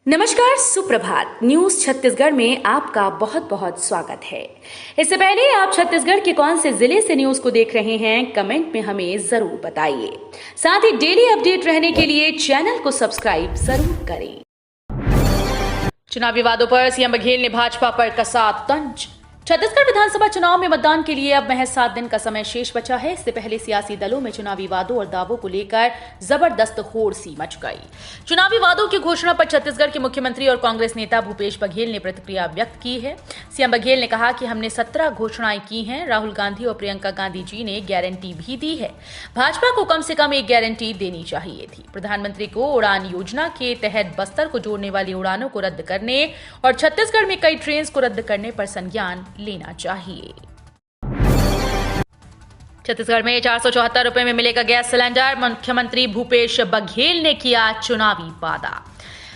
नमस्कार, सुप्रभात। न्यूज छत्तीसगढ़ में आपका बहुत बहुत स्वागत है। इससे पहले आप छत्तीसगढ़ के कौन से जिले से न्यूज को देख रहे हैं, कमेंट में हमें जरूर बताइए। साथ ही डेली अपडेट रहने के लिए चैनल को सब्सक्राइब जरूर करें। चुनावी वादों पर सीएम बघेल ने भाजपा पर कसा तंज। छत्तीसगढ़ विधानसभा चुनाव में मतदान के लिए अब महज 7 दिन का समय शेष बचा है। इससे पहले सियासी दलों में चुनावी वादों और दावों को लेकर जबरदस्त होड़ सी मच गई। चुनावी वादों की घोषणा पर छत्तीसगढ़ के मुख्यमंत्री और कांग्रेस नेता भूपेश बघेल ने प्रतिक्रिया व्यक्त की है। सीएम बघेल ने कहा कि हमने 17 घोषणाएं की हैं। राहुल गांधी और प्रियंका गांधी जी ने गारंटी भी दी है। भाजपा को कम से कम एक गारंटी देनी चाहिए थी। प्रधानमंत्री को उड़ान योजना के तहत बस्तर को जोड़ने वाली उड़ानों को रद्द करने और छत्तीसगढ़ में कई ट्रेन को रद्द करने पर संज्ञान लेना चाहिए। छत्तीसगढ़ में 474 रुपए में मिलेगा गैस सिलेंडर। मुख्यमंत्री भूपेश बघेल ने किया चुनावी वादा।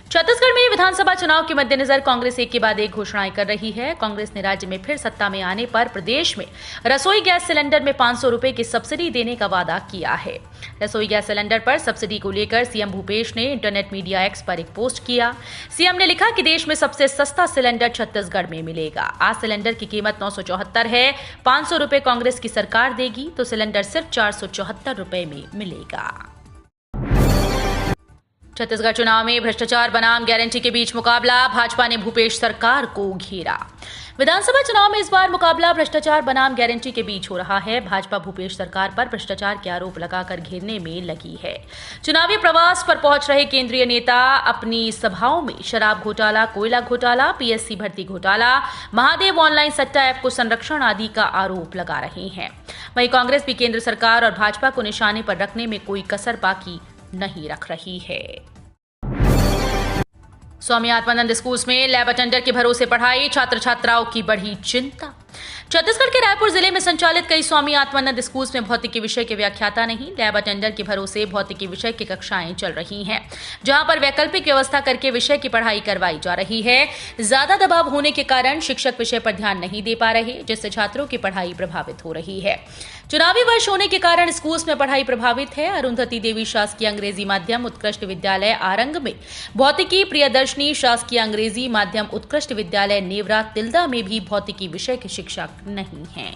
छत्तीसगढ़ में विधानसभा चुनाव के मद्देनजर कांग्रेस एक के बाद एक घोषणाएं कर रही है। कांग्रेस ने राज्य में फिर सत्ता में आने पर प्रदेश में रसोई गैस सिलेंडर में 500 रुपए की सब्सिडी देने का वादा किया है। रसोई गैस सिलेंडर पर सब्सिडी को लेकर सीएम भूपेश ने इंटरनेट मीडिया एक्स पर एक पोस्ट किया। सीएम ने लिखा कि देश में सबसे सस्ता सिलेंडर छत्तीसगढ़ में मिलेगा। आज सिलेंडर की कीमत 974 है। 500 रुपए कांग्रेस की सरकार देगी तो सिलेंडर सिर्फ 474 रुपए में मिलेगा। छत्तीसगढ़ चुनाव में भ्रष्टाचार बनाम गारंटी के बीच मुकाबला। भाजपा ने भूपेश सरकार को घेरा। विधानसभा चुनाव में इस बार मुकाबला भ्रष्टाचार बनाम गारंटी के बीच हो रहा है। भाजपा भूपेश सरकार पर भ्रष्टाचार के आरोप लगाकर घेरने में लगी है। चुनावी प्रवास पर पहुंच रहे केंद्रीय नेता अपनी सभाओं में शराब घोटाला, कोयला घोटाला, पीएससी भर्ती घोटाला, महादेव ऑनलाइन सट्टा ऐप को संरक्षण आदि का आरोप लगा रहे हैं। वहीं कांग्रेस भी केंद्र सरकार और भाजपा को निशाने पर रखने में कोई कसर बाकी नहीं रख रही है। स्वामी आत्मानंद स्कूल में लैब अटेंडर के भरोसे पढ़ाई, छात्र छात्राओं की बढ़ी चिंता। छत्तीसगढ़ के रायपुर जिले में संचालित कई स्वामी आत्मानंद स्कूल में भौतिकी विषय के व्याख्याता नहीं, लैब अटेंडर के भरोसे भौतिकी विषय की कक्षाएं चल रही हैं, जहां पर वैकल्पिक व्यवस्था करके विषय की पढ़ाई करवाई जा रही है। ज्यादा दबाव होने के कारण शिक्षक विषय पर ध्यान नहीं दे पा रहे, जिससे छात्रों की पढ़ाई प्रभावित हो रही है। चुनावी वर्ष होने के कारण स्कूल में पढ़ाई प्रभावित है। अरुंधति देवी शासकीय अंग्रेजी माध्यम उत्कृष्ट विद्यालय आरंग में भौतिकी, प्रियदर्शनी शासकीय अंग्रेजी माध्यम उत्कृष्ट विद्यालय नेवरा तिल्दा में भी भौतिकी विषय के शिक्षक नहीं हैं।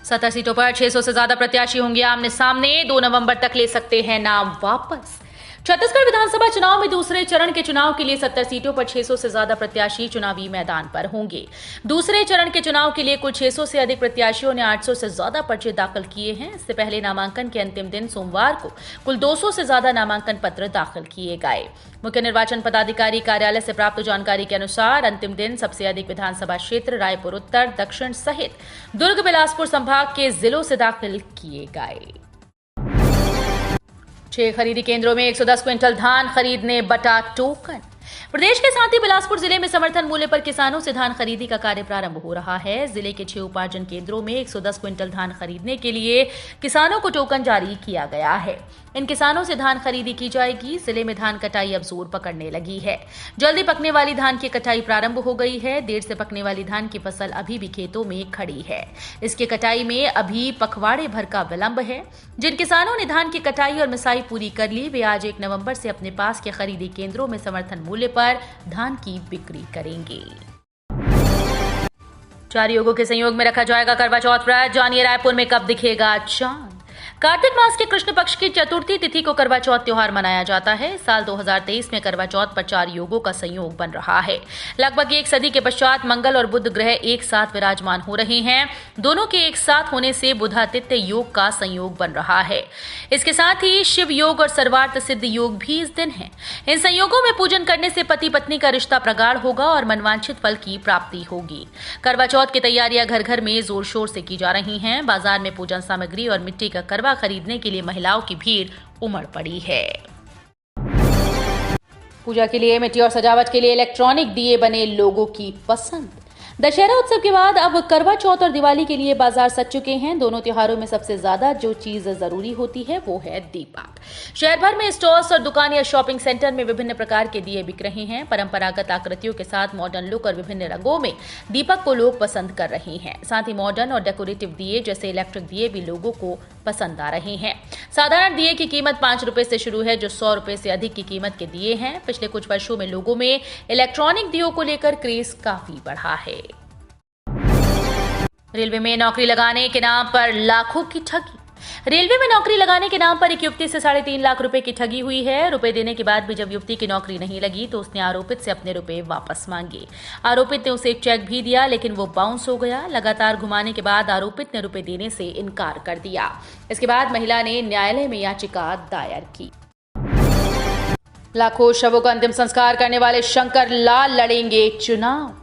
17 सीटों पर 600 से ज्यादा प्रत्याशी होंगे आमने सामने। 2 नवंबर तक ले सकते हैं नाम वापस। छत्तीसगढ़ विधानसभा चुनाव में दूसरे चरण के चुनाव के लिए 70 सीटों पर 600 से ज्यादा प्रत्याशी चुनावी मैदान पर होंगे। दूसरे चरण के चुनाव के लिए कुल 600 से अधिक प्रत्याशियों ने 800 से ज्यादा पर्चे दाखिल किए हैं। इससे पहले नामांकन के अंतिम दिन सोमवार को कुल 200 से ज्यादा नामांकन पत्र दाखिल किए गए। मुख्य निर्वाचन पदाधिकारी कार्यालय से प्राप्त जानकारी के अनुसार अंतिम दिन सबसे अधिक विधानसभा क्षेत्र रायपुर उत्तर, दक्षिण सहित दुर्ग, बिलासपुर संभाग के जिलों से दाखिल किए गए। 6 खरीदी केंद्रों में 110 क्विंटल धान खरीदने बटा टोकन। प्रदेश के साथ ही बिलासपुर जिले में समर्थन मूल्य पर किसानों से धान खरीदी का कार्य प्रारंभ हो रहा है। जिले के 6 उपार्जन केंद्रों में 110 क्विंटल धान खरीदने के लिए किसानों को टोकन जारी किया गया है। इन किसानों से धान खरीदी की जाएगी। जिले में धान कटाई अब जोर पकड़ने लगी है। जल्दी पकने वाली धान की कटाई प्रारंभ हो गई है। देर से पकने वाली धान की फसल अभी भी खेतों में खड़ी है। इसके कटाई में अभी पखवाड़े भर का विलंब है। जिन किसानों ने धान की कटाई और मिसाई पूरी कर ली, वे आज 1 नवंबर से अपने पास के खरीदी केंद्रों में समर्थन मूल्य पर धान की बिक्री करेंगे। 4 योगों के संयोग में रखा जाएगा करवा चौथ व्रत। जानिए रायपुर में कब दिखेगा चांद। कार्तिक मास के कृष्ण पक्ष की चतुर्थी तिथि को करवा चौथ त्योहार मनाया जाता है। साल 2023 में करवा चौथ पर 4 योगों का संयोग बन रहा है। लगभग 1 सदी के पश्चात मंगल और बुध ग्रह एक साथ विराजमान हो रहे हैं। दोनों के एक साथ होने से बुधादित्य योग का संयोग बन रहा है। इसके साथ ही शिव योग और सर्वार्थ सिद्ध योग भी इस दिन है। इन संयोगों में पूजन करने से पति पत्नी का रिश्ता प्रगाढ़ होगा और मनवांछित फल की प्राप्ति होगी। करवा चौथ की तैयारियां घर घर में जोर शोर से की जा रही हैं। बाजार में पूजन सामग्री और मिट्टी का करवा खरीदने के लिए महिलाओं की भीड़ उमड़ पड़ी है। पूजा के लिए मिट्टी और सजावट के लिए इलेक्ट्रॉनिक दिए बने लोगों की पसंद। दशहरा उत्सव के बाद अब करवा चौथ और दिवाली के लिए बाजार सज चुके हैं। दोनों त्योहारों में सबसे ज्यादा जो चीज जरूरी होती है वो है दीपक। शहर भर में स्टॉल्स और दुकान या शॉपिंग सेंटर में विभिन्न प्रकार के दिए बिक रहे हैं। परंपरागत आकृतियों के साथ मॉडर्न लुक और विभिन्न रंगों में दीपक को लोग पसंद कर रहे हैं। साथ ही मॉडर्न और डेकोरेटिव दिए जैसे इलेक्ट्रिक दिए भी लोगों को पसंद आ रहे हैं। साधारण दिए की कीमत 5 रुपए से शुरू है, जो 100 रुपए से अधिक की कीमत के दिए हैं। पिछले कुछ वर्षों में लोगों में इलेक्ट्रॉनिक दियों को लेकर क्रेज काफी बढ़ा है। रेलवे में नौकरी लगाने के नाम पर लाखों की ठगी। रेलवे में नौकरी लगाने के नाम पर एक युवती से 3.5 लाख रुपए की ठगी हुई है। रुपए देने के बाद भी जब युवती की नौकरी नहीं लगी तो उसने आरोपित से अपने रुपए वापस मांगे। आरोपित ने उसे एक चेक भी दिया, लेकिन वो बाउंस हो गया। लगातार घुमाने के बाद आरोपित ने रुपए देने से इनकार कर दिया। इसके बाद महिला ने न्यायालय में याचिका दायर की। लाखों शवों का अंतिम संस्कार करने वाले शंकर लाल लड़ेंगे चुनाव।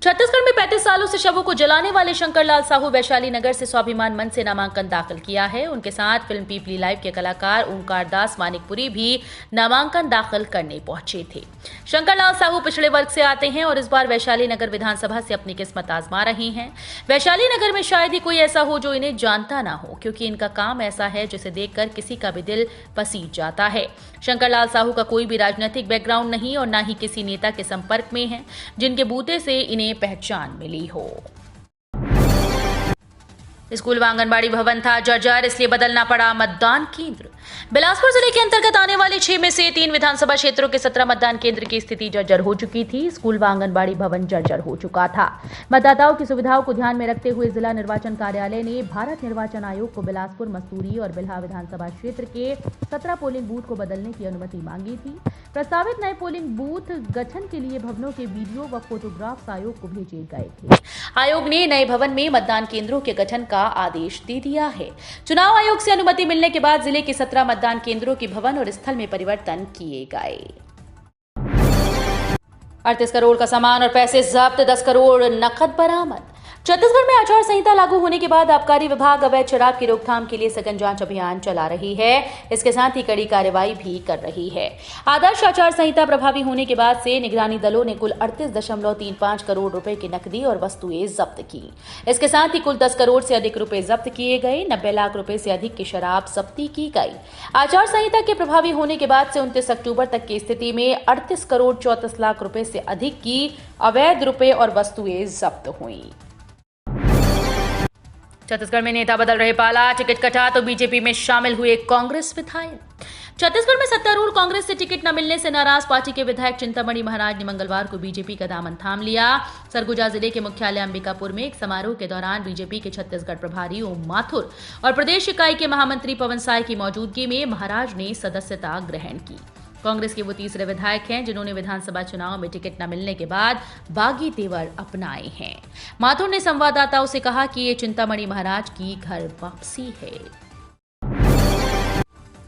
छत्तीसगढ़ में 35 सालों से शवों को जलाने वाले शंकर लाल साहू वैशाली नगर से स्वाभिमान मंच से नामांकन दाखिल किया है। उनके साथ फिल्म पीपली लाइव के कलाकार ओंकार दास मानिकपुरी भी नामांकन दाखिल करने पहुंचे थे। शंकर लाल साहू पिछड़े वर्ग से आते हैं और इस बार वैशाली नगर विधानसभा से अपनी किस्मत आजमा रहे हैं। वैशाली नगर में शायद ही कोई ऐसा हो जो इन्हें जानता ना हो, क्योंकि इनका काम ऐसा है जिसे देखकर किसी का भी दिल पसीज जाता है। शंकर लाल साहू का कोई भी राजनीतिक बैकग्राउंड नहीं और न ही किसी नेता के संपर्क में है जिनके बूते से इन्हें पहचान मिली हो। स्कूल व आंगनबाड़ी भवन था जर्जर, इसलिए बदलना पड़ा मतदान केंद्र। बिलासपुर जिले के अंतर्गत आने वाले 6 में से 3 विधानसभा क्षेत्रों के 17 मतदान केंद्र की स्थिति जर्जर हो चुकी थी। स्कूल व आंगनबाड़ी भवन जर्जर हो चुका था। मतदाताओं की सुविधाओं को ध्यान में रखते हुए जिला निर्वाचन कार्यालय ने भारत निर्वाचन आयोग को बिलासपुर, मस्तूरी और बिल्हा विधानसभा क्षेत्र के 17 पोलिंग बूथ को बदलने की अनुमति मांगी थी। प्रस्तावित नए पोलिंग बूथ गठन के लिए भवनों के वीडियो व फोटोग्राफ्स आयोग को भेजे गए थे। आयोग ने नए भवन में मतदान केंद्रों के गठन का आदेश दे दिया है। चुनाव आयोग से अनुमति मिलने के बाद जिले के 17 मतदान केंद्रों के भवन और स्थल में परिवर्तन किए गए। 38 करोड़ का सामान और पैसे जब्त, 10 करोड़ नकद बरामद। छत्तीसगढ़ में आचार संहिता लागू होने के बाद आबकारी विभाग अवैध शराब की रोकथाम के लिए सघन जांच अभियान चला रही है। इसके साथ ही कड़ी कार्रवाई भी कर रही है। आदर्श आचार संहिता प्रभावी होने के बाद से निगरानी दलों ने कुल 38.35 करोड़ रुपए की नकदी और वस्तुएं जब्त की। इसके साथ ही कुल 10 करोड़ से अधिक रुपए जब्त किए गए। 90 लाख रुपए से अधिक की शराब जब्ती की गई। आचार संहिता के प्रभावी होने के बाद से 29 अक्टूबर तक की स्थिति में 38 करोड़ 34 लाख रुपए से अधिक की अवैध रुपए और वस्तुएं जब्त हुई। छत्तीसगढ़ में नेता बदल रहे पाला, टिकट कटा तो बीजेपी में शामिल हुए कांग्रेस विधायक। छत्तीसगढ़ में सत्तारूढ़ कांग्रेस से टिकट न मिलने से नाराज पार्टी के विधायक चिंतामणि महाराज ने मंगलवार को बीजेपी का दामन थाम लिया। सरगुजा जिले के मुख्यालय अंबिकापुर में एक समारोह के दौरान बीजेपी के छत्तीसगढ़ प्रभारी ओम माथुर और प्रदेश इकाई के महामंत्री पवन साय की मौजूदगी में महाराज ने सदस्यता ग्रहण की। कांग्रेस के वो तीसरे विधायक हैं जिन्होंने विधानसभा चुनाव में टिकट न मिलने के बाद बागी तेवर अपनाए हैं। माथुर ने संवाददाताओं से कहा कि ये चिंतामणि महाराज की घर वापसी है।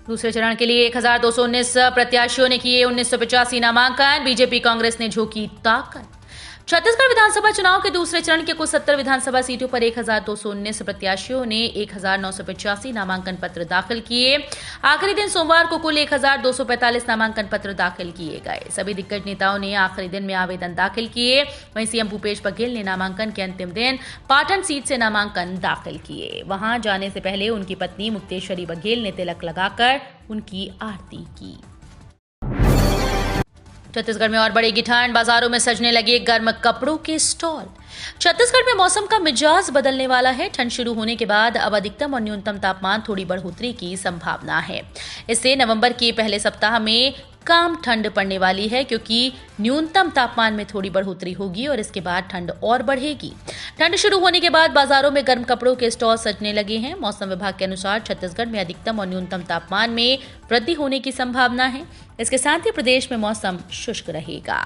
दूसरे चरण के लिए 1219 प्रत्याशियों ने किए 1985 नामांकन। बीजेपी कांग्रेस ने झोंकी ताकत। छत्तीसगढ़ विधानसभा चुनाव के दूसरे चरण के कुल 70 विधानसभा सीटों पर 1219 प्रत्याशियों ने 1985 नामांकन पत्र दाखिल किए। आखिरी दिन सोमवार को कुल 1245 नामांकन पत्र दाखिल किए गए। सभी दिग्गज नेताओं ने आखिरी दिन में आवेदन दाखिल किए। वहीं सीएम भूपेश बघेल ने नामांकन के अंतिम दिन पाटन सीट से नामांकन दाखिल किए। वहां जाने से पहले उनकी पत्नी मुक्तेश्वरी बघेल ने तिलक लगाकर उनकी आरती की। छत्तीसगढ़ में और बढ़ेगी ठंड, बाजारों में सजने लगे गर्म कपड़ों के स्टॉल। छत्तीसगढ़ में मौसम का मिजाज बदलने वाला है। ठंड शुरू होने के बाद अब अधिकतम और न्यूनतम तापमान थोड़ी बढ़ोतरी की संभावना है। इससे नवंबर के पहले सप्ताह में कम ठंड पड़ने वाली है, क्योंकि न्यूनतम तापमान में थोड़ी बढ़ोतरी होगी और इसके बाद ठंड और बढ़ेगी। ठंड शुरू होने के बाद बाजारों में गर्म कपड़ों के स्टॉल सजने लगे हैं। मौसम विभाग के अनुसार छत्तीसगढ़ में अधिकतम और न्यूनतम तापमान में वृद्धि होने की संभावना है। इसके साथ ही प्रदेश में मौसम शुष्क रहेगा।